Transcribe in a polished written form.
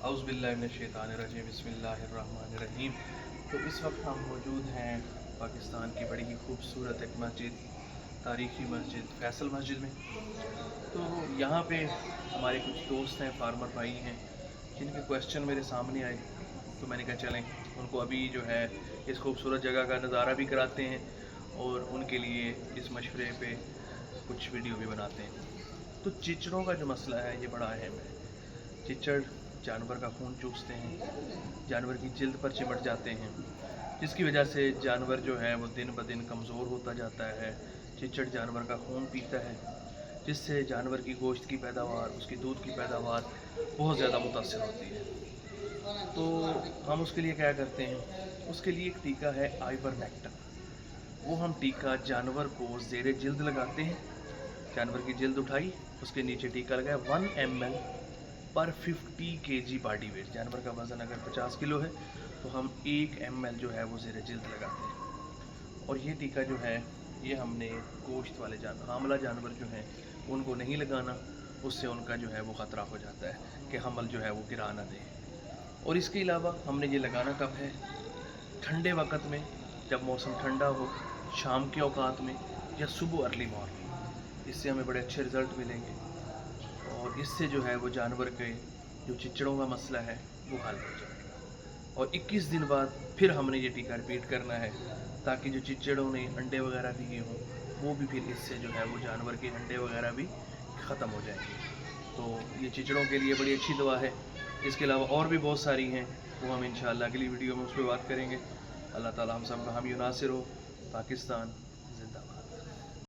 औज़ बिल्लाहि मिनश शैतानिर रजीम बिस्मिल्लाहिर्रहमानिर रहीम। तो इस वक्त हम मौजूद हैं पाकिस्तान की बड़ी ही खूबसूरत एक मस्जिद, तारीख़ी मस्जिद फैसल मस्जिद में। तो यहाँ पे हमारे कुछ दोस्त हैं, फार्मर भाई हैं, जिनके क्वेश्चन मेरे सामने आए, तो मैंने कहा चलें उनको अभी जो है इस खूबसूरत जगह का नज़ारा भी कराते हैं और उनके लिए इस मशवरे पे कुछ वीडियो भी बनाते हैं। तो चिचड़ों का जो मसला है ये बड़ा अहम है। चिचड़ जानवर का खून चूसते हैं, जानवर की जिल्द पर चिमट जाते हैं, जिसकी वजह से जानवर जो है वो दिन ब दिन कमज़ोर होता जाता है। चिचड़ जानवर का खून पीता है, जिससे जानवर की गोश्त की पैदावार, उसकी दूध की पैदावार बहुत ज़्यादा मुतासिर होती है। तो हम उसके लिए क्या करते हैं, उसके लिए एक टीका है आइवरमेक्टिन। वो हम टीका जानवर को ज़ेरे जिल्द लगाते हैं। जानवर की जिल्द उठाई, उसके नीचे टीका लगाया 1 ml पर 50 kg बॉडी वेट। जानवर का वज़न अगर 50 किलो है तो हम 1 ml जो है वो ज़ेरे जिल्द लगाते हैं। और ये टीका जो है ये हमने गोश्त वाले हामला जानवर जो हैं उनको नहीं लगाना, उससे उनका जो है वो ख़तरा हो जाता है कि हमल जो है वो गिरा ना दें। और इसके अलावा हमने ये लगाना कब है, ठंडे वक़्त में, जब मौसम ठंडा हो, शाम के औकात में या सुबह अर्ली मॉर्निंग। इससे हमें बड़े अच्छे रिज़ल्ट मिलेंगे और इससे जो है वो जानवर के जो चिचड़ों का मसला है वो हल हो जाएगा। और 21 दिन बाद फिर हमने ये टीका रिपीट करना है, ताकि जो चिचड़ों ने अंडे वगैरह दिए हों वो भी फिर इससे जो है वो जानवर के अंडे वगैरह भी ख़त्म हो जाएंगे। तो ये चिचड़ों के लिए बड़ी अच्छी दवा है। इसके अलावा और भी बहुत सारी हैं, वो हम इंशाअल्लाह अगली वीडियो में उस पर बात करेंगे। अल्लाह ताला हम सब का हामी नासिर हो। पाकिस्तान